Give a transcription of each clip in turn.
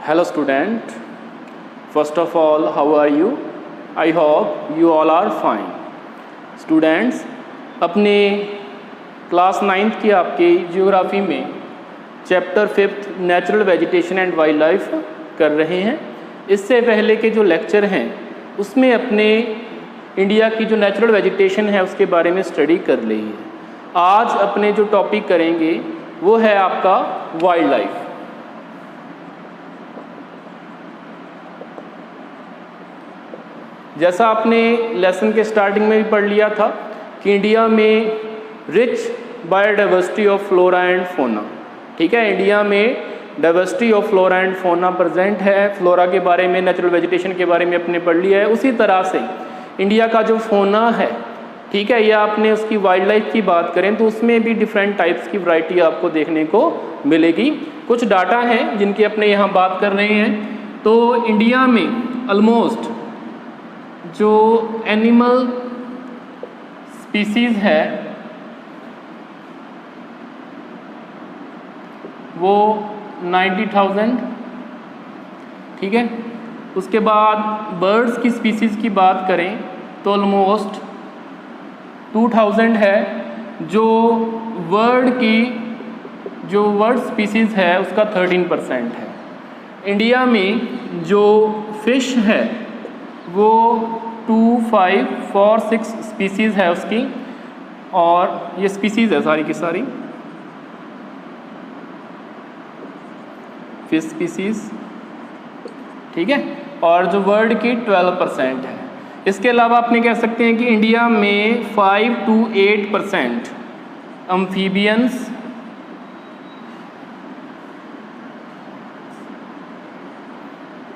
Hello student, first of all how are you? I hope you all are fine. Students, अपने class 9th की आपके geography में chapter 5th natural vegetation and wild life कर रहे हैं। इससे पहले के जो लेक्चर हैं उसमें अपने इंडिया की जो नेचुरल वेजिटेशन है उसके बारे में स्टडी कर ली है। आज अपने जो टॉपिक करेंगे वो है आपका वाइल्ड लाइफ। जैसा आपने लेसन के स्टार्टिंग में भी पढ़ लिया था कि इंडिया में rich biodiversity of flora and fauna, ठीक है। इंडिया में diversity of flora and fauna present है। फ्लोरा के बारे में, नेचुरल वेजिटेशन के बारे में अपने पढ़ लिया है। उसी तरह से इंडिया का जो फोना है, ठीक है, या आपने उसकी वाइल्ड लाइफ की बात करें तो उसमें भी डिफरेंट टाइप्स की वैरायटी आपको देखने को मिलेगी। कुछ डाटा हैं जिनकी अपने यहाँ बात कर रहे हैं। तो इंडिया में ऑलमोस्ट जो एनिमल स्पीसीज है वो 90,000, ठीक है। उसके बाद बर्ड्स की स्पीसीज की बात करें तो ऑलमोस्ट 2000 है। जो वर्ड स्पीसीज है उसका 13% है। इंडिया में जो फिश है वो 2546 स्पीसीज़ है उसकी, और ये स्पीसीज़ है सारी की सारी फिश स्पीसीज़, ठीक है। और जो वर्ल्ड की 12% है। इसके अलावा आपने कह सकते हैं कि इंडिया में 5 to 8% अम्फीबियंस,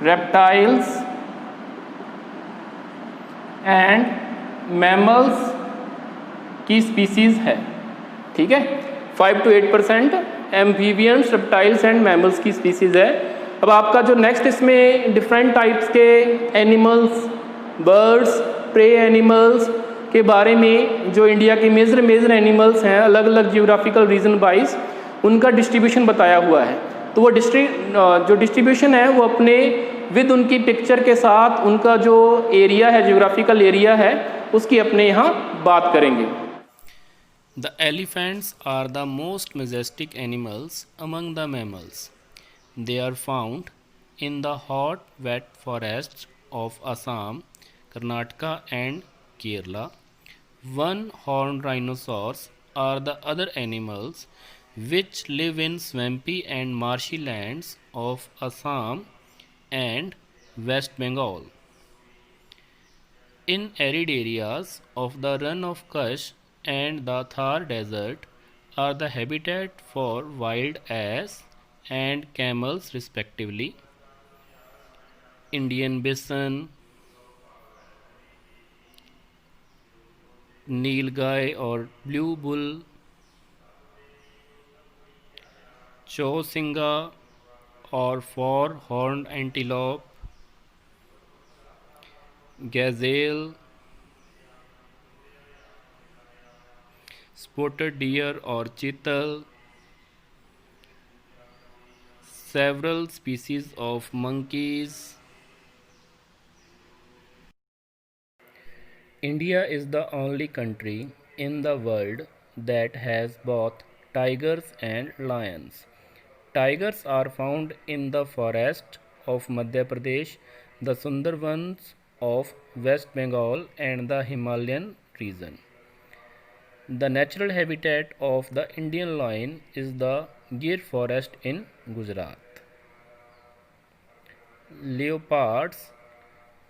रेप्टाइल्स एंड मैमल्स की स्पीसीज़ है, ठीक है। 5 to 8% amphibians, reptiles and mammals की स्पीसीज़ है। अब आपका जो नेक्स्ट इसमें डिफरेंट टाइप्स के एनिमल्स, बर्ड्स, प्रे एनिमल्स के बारे में जो इंडिया के मेजर एनिमल्स हैं अलग अलग जियोग्राफिकल रीजन वाइज उनका डिस्ट्रीब्यूशन बताया हुआ है। तो वो जो डिस्ट्रीब्यूशन है वो अपने विद उनकी पिक्चर के साथ उनका जो एरिया है, जियोग्राफिकल एरिया है, उसकी अपने यहाँ बात करेंगे। The elephants are the most majestic animals among the mammals. They are found in the hot, wet forests of Assam, Karnataka, and Kerala. One-horned rhinoceros are the other animals which live in swampy and marshy lands of Assam and West Bengal. In arid areas of the Run of Kutch and the Thar Desert are the habitat for wild ass and camels respectively. Indian bison, nilgai or blue bull, chausinga or four-horned antelope, gazelle, spotted deer or chital, several species of monkeys. India is the only country in the world that has both tigers and lions. Tigers are found in the forest of Madhya Pradesh, the Sundarbans of West Bengal, and the Himalayan region. The natural habitat of the Indian lion is the Gir forest in Gujarat. Leopards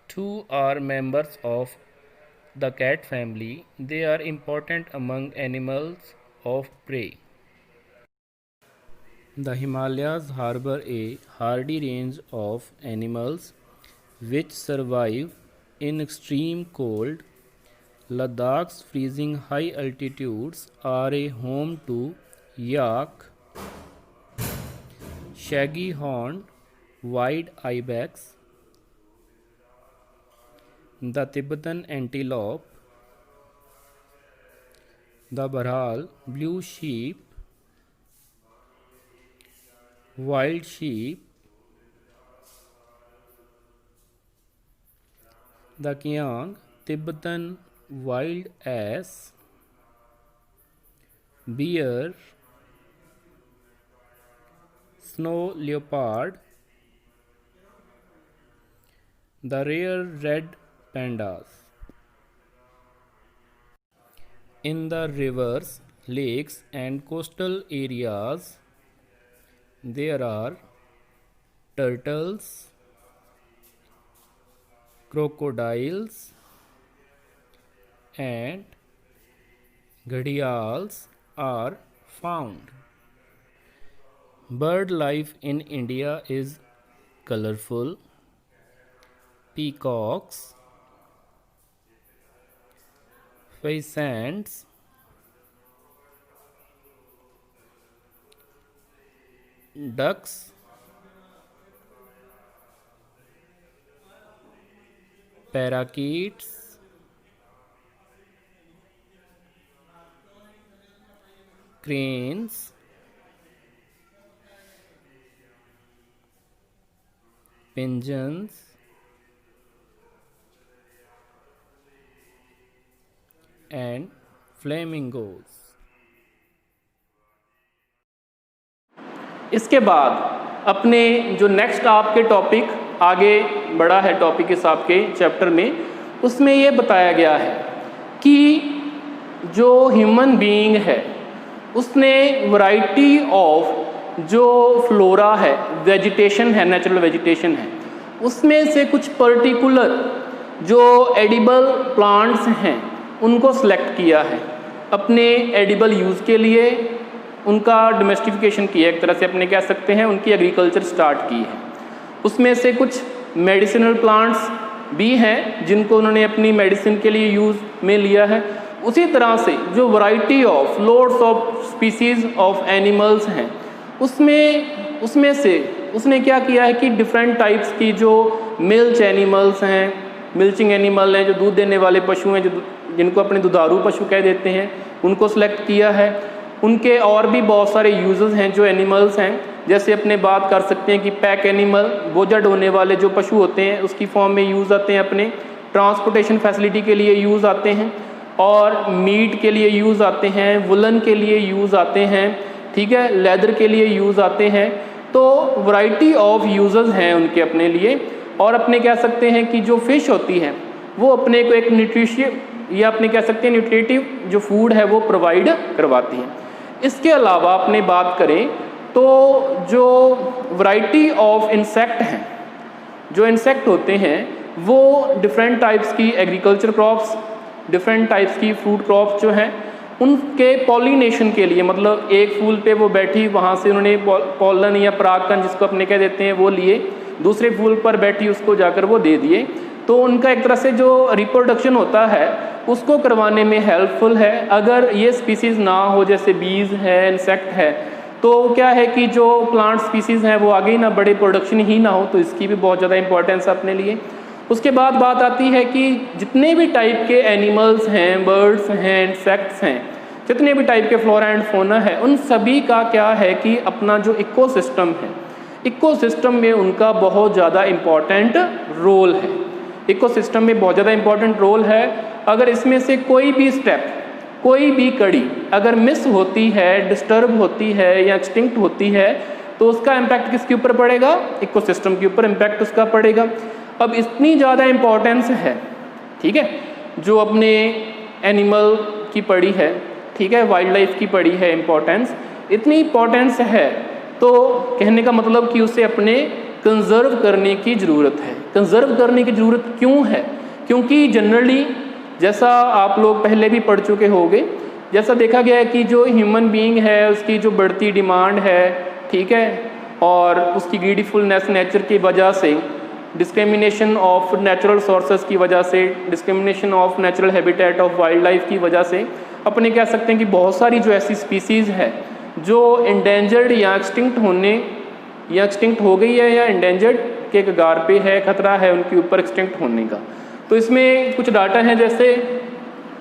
too are members of the cat family. They are important among animals of prey. The Himalayas harbor a hardy range of animals which survive in extreme cold. Ladakh's freezing high altitudes are a home to yak, shaggy horned white ibex, the Tibetan antelope, the Baral, blue sheep, wild sheep, the Kiang, Tibetan wild ass, bear, snow leopard, the rare red pandas. In the rivers, lakes, and coastal areas, there are turtles, crocodiles, and ghadials are found. Bird life in India is colorful. Peacocks, pheasants, ducks, parakeets, cranes, pigeons, and flamingos. इसके बाद अपने जो next आपके topic आगे बढ़ा है topic इस आपके चैप्टर में, उसमें ये बताया गया है कि जो ह्यूमन बीइंग है उसने वैरायटी ऑफ जो फ्लोरा है, वेजिटेशन है, नेचुरल वेजिटेशन है, उसमें से कुछ पर्टिकुलर जो एडिबल प्लांट्स हैं उनको सेलेक्ट किया है अपने एडिबल यूज़ के लिए, उनका डोमेस्टिफिकेशन किया एक तरह से अपने कह सकते हैं, उनकी एग्रीकल्चर स्टार्ट की है। उसमें से कुछ मेडिसिनल प्लांट्स भी हैं जिनको उन्होंने अपनी मेडिसिन के लिए यूज़ में लिया है। उसी तरह से जो variety of loads of species of animals हैं उसमें से उसने क्या किया है कि डिफरेंट टाइप्स की जो मिल्च एनिमल्स हैं, मिल्चिंग एनिमल हैं, जो दूध देने वाले पशु हैं, जो जिनको अपने दुधारू पशु कह देते हैं, उनको सेलेक्ट किया है। उनके और भी बहुत सारे यूजेस हैं जो एनिमल्स हैं, जैसे अपने बात कर सकते हैं कि पैक एनिमल, बोझा ढोने वाले जो पशु होते हैं उसकी फॉर्म में यूज़ आते हैं, अपने ट्रांसपोर्टेशन फैसिलिटी के लिए यूज़ आते हैं, और मीट के लिए यूज़ आते हैं, वुलन के लिए यूज़ आते हैं, ठीक है, लेदर के लिए यूज़ आते हैं। तो वैरायटी ऑफ यूजेस हैं उनके अपने लिए। और अपने कह सकते हैं कि जो फ़िश होती है वो अपने को एक न्यूट्रिशियस या अपने कह सकते हैं न्यूट्रिटिव जो फूड है वो प्रोवाइड करवाती हैं। इसके अलावा अपने बात करें तो जो वैरायटी ऑफ इंसेक्ट हैं, जो इंसेक्ट होते हैं वो डिफरेंट टाइप्स की एग्रीकल्चर क्रॉप्स, डिफरेंट टाइप्स की फ्रूट क्रॉप्स जो हैं उनके पॉलिनेशन के लिए, मतलब एक फूल पे वो बैठी, वहाँ से उन्होंने पॉलन या परागकण जिसको अपने कह देते हैं वो लिए, दूसरे फूल पर बैठी उसको जाकर वो दे दिए। तो उनका एक तरह से जो रिप्रोडक्शन होता है उसको करवाने में हेल्पफुल है। अगर ये स्पीसीज़ ना हो, जैसे बीज है, इंसेक्ट है, तो क्या है कि जो प्लांट स्पीसीज़ हैं वो आगे ही ना बढ़े, प्रोडक्शन ही ना हो, तो इसकी भी बहुत ज़्यादा इंपॉर्टेंस है अपने लिए। उसके बाद बात आती है कि जितने भी टाइप के एनिमल्स हैं, बर्ड्स हैं, इंसेक्ट्स हैं, जितने भी टाइप के फ्लोरा एंड फौना है, उन सभी का क्या है कि अपना जो इकोसिस्टम है, इकोसिस्टम में उनका बहुत ज़्यादा इम्पॉर्टेंट रोल है। इकोसिस्टम में बहुत ज़्यादा इम्पॉर्टेंट रोल है। अगर इसमें से कोई भी स्टेप, कोई भी कड़ी अगर मिस होती है, डिस्टर्ब होती है या एक्सटिंक्ट होती है, तो उसका इम्पैक्ट किसके ऊपर पड़ेगा? इकोसिस्टम के ऊपर इम्पैक्ट उसका पड़ेगा। अब इतनी ज़्यादा इम्पॉर्टेंस है, ठीक है, जो अपने एनिमल की पड़ी है, ठीक है, वाइल्ड लाइफ की पड़ी है इम्पॉर्टेंस, इतनी इम्पॉर्टेंस है तो कहने का मतलब कि उसे अपने कंजर्व करने की ज़रूरत है। कंजर्व करने की ज़रूरत क्यों है? क्योंकि जनरली जैसा आप लोग पहले भी पढ़ चुके होंगे, जैसा देखा गया है कि जो ह्यूमन बीइंग है उसकी जो बढ़ती डिमांड है, ठीक है, और उसकी ग्रीडीफुलनेस नेचर की वजह से, डिस्क्रिमिनेशन ऑफ नेचुरल सोर्सेज की वजह से, discrimination of natural habitat of wild life की वजह से अपने कह सकते हैं कि बहुत सारी जो ऐसी स्पीसीज़ है जो इंडेंजर्ड या एक्सटिंक्ट होने या एक्सटिंक्ट हो गई है या इंडेंजर्ड के कगार पे है, खतरा है उनके ऊपर एक्सटिंक्ट होने का। तो इसमें कुछ डाटा है, जैसे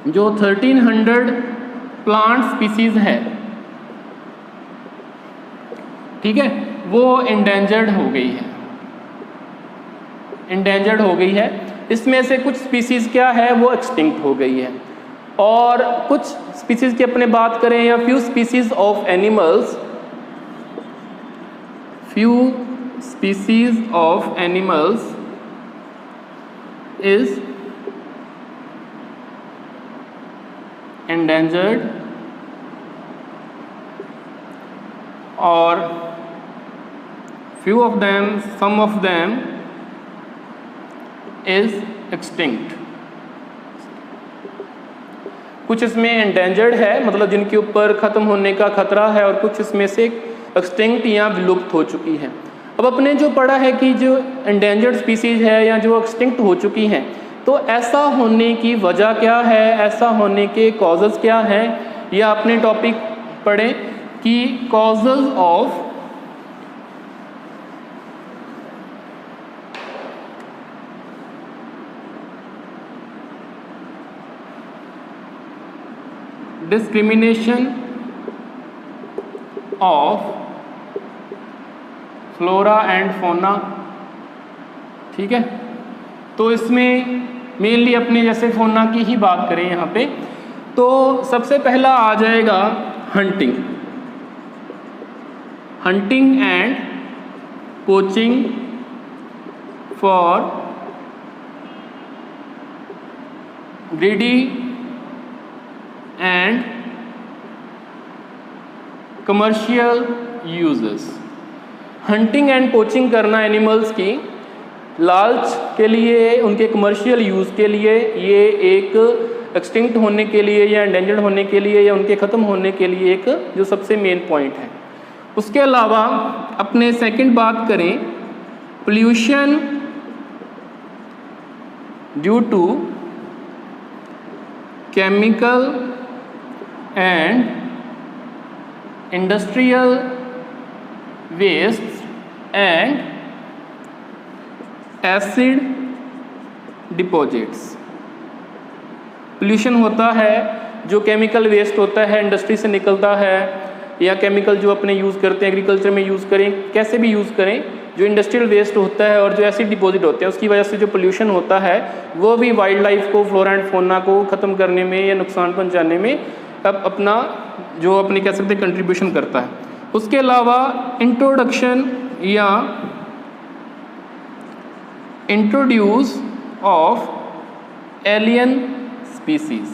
जो 1300 प्लांट स्पीसीज़ हैं, ठीक है, वो इंडेंजर्ड हो गई है, इंडेंजर्ड हो गई है। इसमें से कुछ स्पीसीज़ क्या है वो एक्सटिंक्ट हो गई है, और कुछ स्पीसीज़ की अपने बात करें या few species of animals, few species of animals is endangered or few of them, some of them is extinct। कुछ इसमें एंडेंजर्ड है मतलब जिनके ऊपर ख़त्म होने का खतरा है, और कुछ इसमें से एक्सटिंक्ट या विलुप्त हो चुकी हैं। अब अपने जो पढ़ा है कि जो एंडेंजर्ड स्पीसीज है या जो एक्सटिंक्ट हो चुकी हैं, तो ऐसा होने की वजह क्या है, ऐसा होने के कॉजेज़ क्या हैं, या अपने टॉपिक पढ़ें कि causes of discrimination of flora and fauna. ठीक है, तो इसमें मेनली अपने जैसे फोना की ही बात करें यहाँ पे, तो सबसे पहला आ जाएगा hunting, hunting and poaching for greedy and commercial uses. Hunting and poaching करना एनिमल्स की लालच के लिए, उनके कमर्शियल यूज़ के लिए, ये एक एक्सटिंक्ट होने के लिए या एंडेंजर्ड होने के लिए या उनके ख़त्म होने के लिए एक जो सबसे मेन पॉइंट है। उसके अलावा अपने सेकंड बात करें pollution due to chemical and industrial waste and acid deposits. Pollution होता है जो केमिकल वेस्ट होता है, इंडस्ट्री से निकलता है, या केमिकल जो अपने यूज़ करते हैं एग्रीकल्चर में यूज़ करें, कैसे भी यूज़ करें, जो इंडस्ट्रियल वेस्ट होता है और जो एसिड डिपॉजिट होते हैं उसकी वजह से जो पोल्यूशन होता है वो भी वाइल्ड लाइफ को, फ्लोरा एंड फौना को ख़त्म करने में या नुकसान पहुँचाने में अब अपना जो अपने कह सकते हैं कंट्रीब्यूशन करता है। उसके अलावा इंट्रोडक्शन या इंट्रोड्यूस ऑफ एलियन स्पीसीज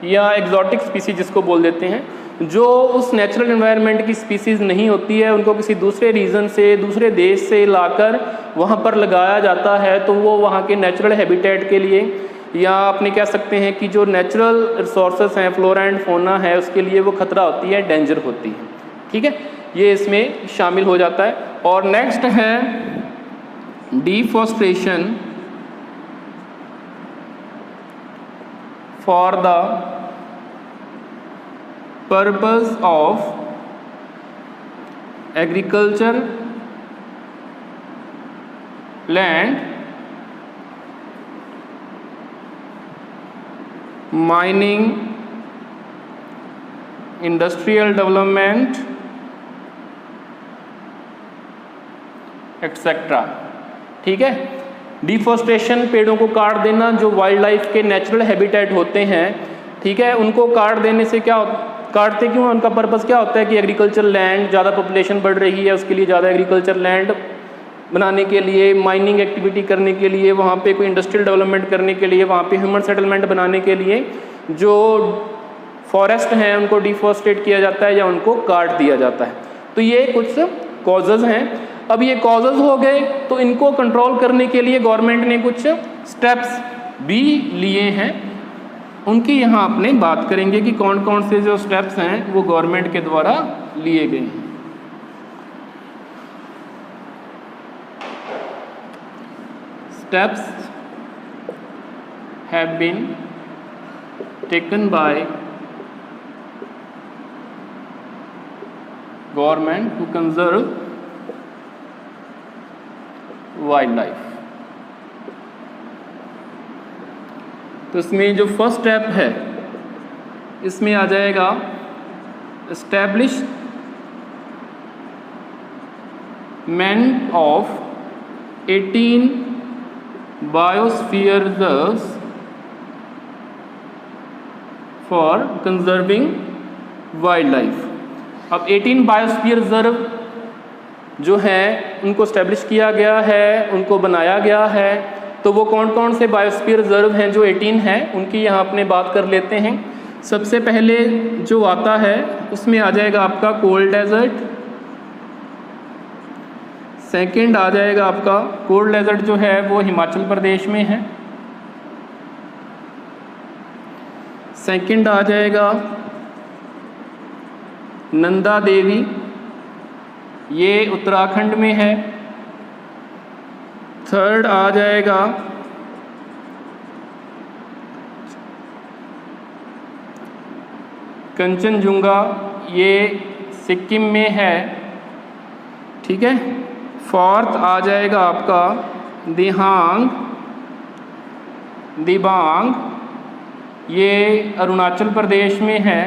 या एग्जॉटिक स्पीसीज जिसको बोल देते हैं, जो उस नेचुरल एनवायरनमेंट की स्पीसीज नहीं होती है, उनको किसी दूसरे रीजन से, दूसरे देश से लाकर वहाँ पर लगाया जाता है, तो वो वहाँ के नेचुरल हैबिटेट के लिए या अपने कह सकते हैं कि जो नेचुरल रिसोर्सेस हैं, फ्लोरा एंड फौना है, उसके लिए वो खतरा होती है, डेंजर होती है। ठीक है, ये इसमें शामिल हो जाता है। और नेक्स्ट है deforestation for the purpose of agriculture land, mining, industrial development etcetera. ठीक है, डिफॉरेस्टेशन पेड़ों को काट देना, जो वाइल्ड लाइफ के नेचुरल हैबिटेट होते हैं, ठीक है, उनको काट देने से क्या काटते क्यों, उनका पर्पस क्या होता है कि एग्रीकल्चर लैंड, ज़्यादा पॉपुलेशन बढ़ रही है, उसके लिए ज़्यादा एग्रीकल्चर लैंड बनाने के लिए, माइनिंग एक्टिविटी करने के लिए, वहाँ पे कोई इंडस्ट्रियल डेवलपमेंट करने के लिए, वहाँ पे ह्यूमन सेटलमेंट बनाने के लिए जो फॉरेस्ट हैं उनको डिफॉरेस्टेट किया जाता है या उनको काट दिया जाता है। तो ये कुछ कॉजेज़ हैं। अब ये कॉजेज़ हो गए, तो इनको कंट्रोल करने के लिए गवर्नमेंट ने कुछ स्टेप्स भी लिए हैं, उनकी यहाँ अपने बात करेंगे कि कौन कौन से जो स्टेप्स हैं वो गवर्नमेंट के द्वारा लिए गए हैं। Steps have been taken by government to conserve wildlife। तो इसमें जो फर्स्ट स्टेप है इसमें आ जाएगा establishment of 18 biosphere reserves for conserving wild life. अब 18 बायोस्फीयर रिजर्व जो हैं उनको स्टैब्लिश किया गया है, उनको बनाया गया है। तो वो कौन कौन से बायोस्फीयर रिजर्व हैं जो 18 हैं, उनकी यहाँ अपने बात कर लेते हैं। सबसे पहले जो आता है उसमें आ जाएगा आपका कोल्ड डेजर्ट। सेकंड आ जाएगा आपका कोल्ड डेजर्ट जो है वो हिमाचल प्रदेश में है। सेकंड आ जाएगा नंदा देवी, ये उत्तराखंड में है। थर्ड आ जाएगा कंचनजुंगा, ये सिक्किम में है। ठीक है। फोर्थ आ जाएगा आपका दिबांग, ये अरुणाचल प्रदेश में है।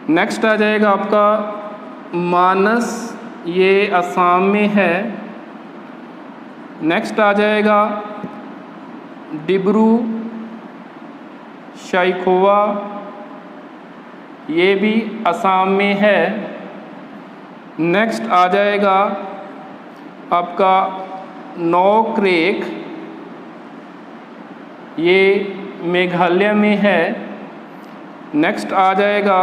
नेक्स्ट आ जाएगा आपका मानस, ये असम में है। नेक्स्ट आ जाएगा डिब्रू साइखोवा, ये भी असम में है। नेक्स्ट आ जाएगा आपका नोक्रेक, ये मेघालय में है। नेक्स्ट आ जाएगा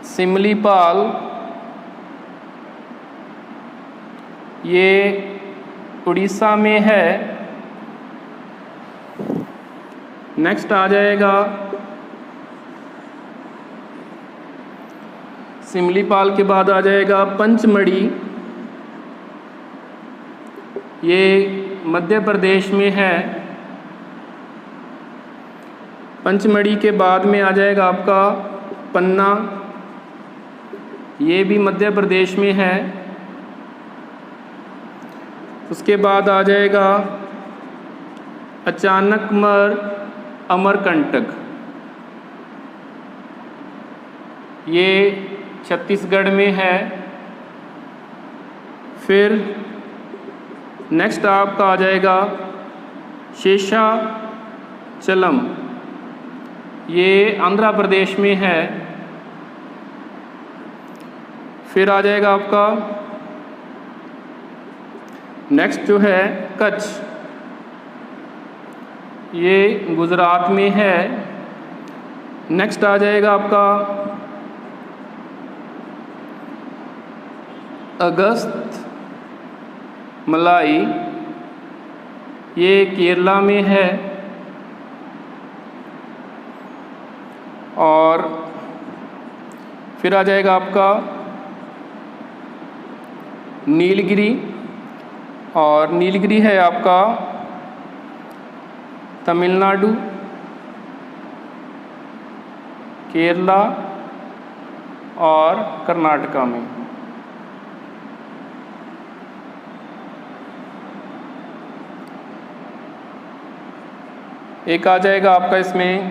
सिमलीपाल, ये उड़ीसा में है। नेक्स्ट आ जाएगा सिमलीपाल के बाद आ जाएगा पंचमढ़ी, ये मध्य प्रदेश में है। पंचमढ़ी के बाद में आ जाएगा आपका पन्ना, ये भी मध्य प्रदेश में है। उसके बाद आ जाएगा अचानकमर अमरकंटक, ये छत्तीसगढ़ में है। फिर नेक्स्ट आपका आ जाएगा शेषाचलम, ये आंध्र प्रदेश में है। फिर आ जाएगा आपका नेक्स्ट जो है कच्छ, ये गुजरात में है। नेक्स्ट आ जाएगा आपका अगस्त मलाई, ये केरला में है। और फिर आ जाएगा आपका नीलगिरी, और नीलगिरी है आपका तमिलनाडु, केरला और कर्नाटका में। एक आ जाएगा आपका इसमें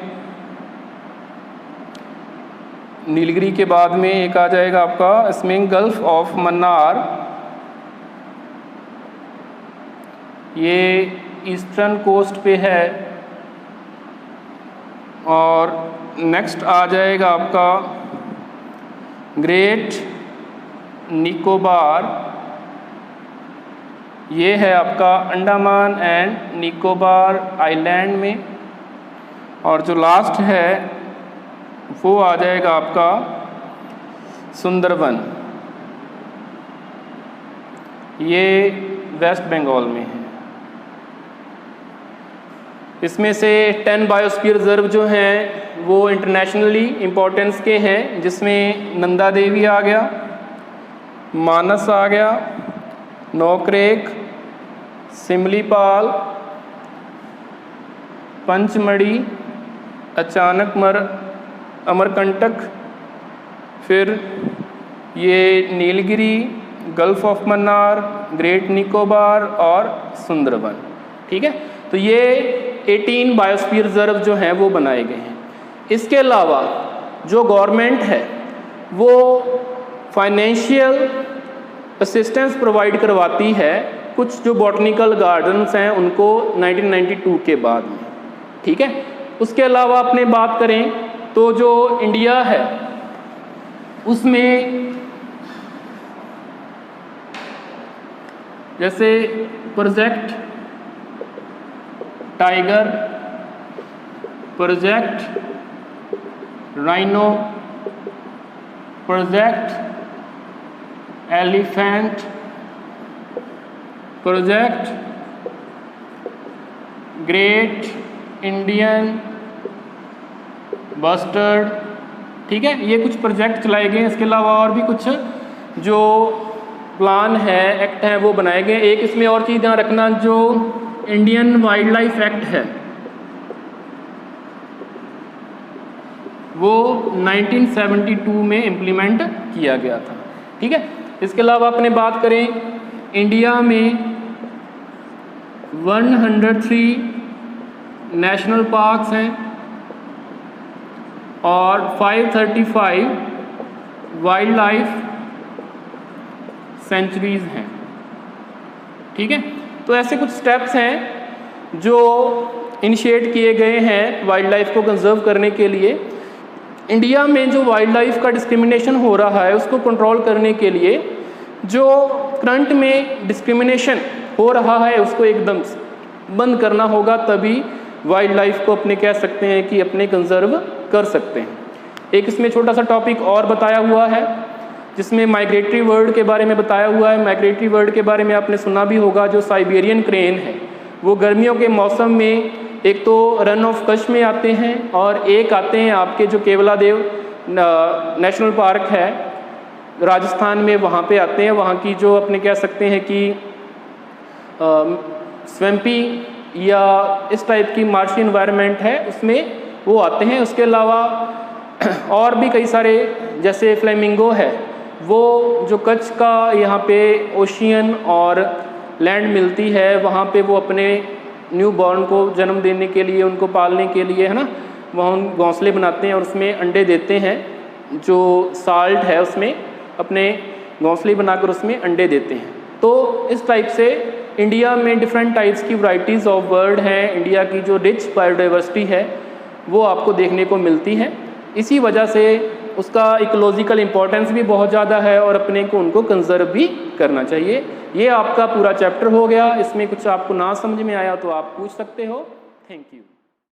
नीलगिरी के बाद में एक आ जाएगा आपका इसमें गल्फ ऑफ मन्नार, ये ईस्टर्न कोस्ट पे है। और नेक्स्ट आ जाएगा आपका ग्रेट निकोबार, ये है आपका अंडमान एंड निकोबार आइलैंड में। और जो लास्ट है वो आ जाएगा आपका सुंदरवन, ये वेस्ट बंगाल में है। इसमें से 10 बायोस्फीयर रिजर्व जो हैं वो इंटरनेशनली इम्पोर्टेंस के हैं, जिसमें नंदा देवी आ गया, मानस आ गया, नोक्रेक, सिमलीपाल, पंचमढ़ी, अचानकमर अमरकंटक, फिर ये Nilgiri, gulf of Mannar, great Nicobar और सुंदरवन। ठीक है। तो ये 18 बायोस्फीयर रिजर्व जो हैं वो बनाए गए हैं। इसके अलावा जो गवर्नमेंट है वो फाइनेंशियल असिस्टेंस प्रोवाइड करवाती है कुछ जो बॉटनिकल गार्डन्स हैं उनको 1992 के बाद में, ठीक है। उसके अलावा अपने बात करें तो जो इंडिया है उसमें जैसे project tiger, project rhino, project elephant, project great Indian bustard, ठीक है, ये कुछ प्रोजेक्ट चलाए गए। इसके अलावा और भी कुछ जो प्लान है, एक्ट हैं, वो बनाए गए। एक इसमें और चीज़ ध्यान रखना, जो इंडियन वाइल्ड लाइफ एक्ट है वो 1972 में इम्प्लीमेंट किया गया था, ठीक है। इसके अलावा अपने बात करें, इंडिया में 103 नेशनल पार्क्स हैं और 535 वाइल्ड लाइफ सेंचुरीज हैं, ठीक है। तो ऐसे कुछ स्टेप्स हैं जो इनिशिएट किए गए हैं वाइल्ड लाइफ को कंजर्व करने के लिए। इंडिया में जो वाइल्ड लाइफ का डिस्क्रिमिनेशन हो रहा है उसको कंट्रोल करने के लिए जो करंट में डिस्क्रिमिनेशन हो रहा है उसको एकदम बंद करना होगा, तभी वाइल्ड लाइफ को अपने कह सकते हैं कि अपने कंजर्व कर सकते हैं। एक इसमें छोटा सा टॉपिक और बताया हुआ है जिसमें माइग्रेटरी बर्ड के बारे में बताया हुआ है। माइग्रेटरी बर्ड के बारे में आपने सुना भी होगा, जो साइबेरियन क्रेन है वो गर्मियों के मौसम में एक तो रन ऑफ कच्छ में आते हैं और एक आते हैं आपके जो केवलादेव नेशनल पार्क है राजस्थान में, वहाँ पे आते हैं। वहाँ की जो अपने कह सकते हैं कि स्वैम्पी या इस टाइप की मार्शी इन्वायरमेंट है उसमें वो आते हैं। उसके अलावा और भी कई सारे, जैसे फ्लेमिंगो है, वो जो कच्छ का यहाँ पे ओशियन और लैंड मिलती है वहाँ पे वो अपने न्यू बॉर्न को जन्म देने के लिए, उनको पालने के लिए, है ना, वहाँ घोंसले बनाते हैं और उसमें अंडे देते हैं। जो साल्ट है उसमें अपने घोंसले बनाकर उसमें अंडे देते हैं। तो इस टाइप से इंडिया में डिफरेंट टाइप्स की वैरायटीज़ ऑफ बर्ड हैं। इंडिया की जो रिच बायोडाइवर्सिटी है वो आपको देखने को मिलती है। इसी वजह से उसका इकोलॉजिकल इम्पोर्टेंस भी बहुत ज़्यादा है और अपने को उनको कंजर्व भी करना चाहिए। ये आपका पूरा चैप्टर हो गया। इसमें कुछ आपको ना समझ में आया तो आप पूछ सकते हो। Thank you.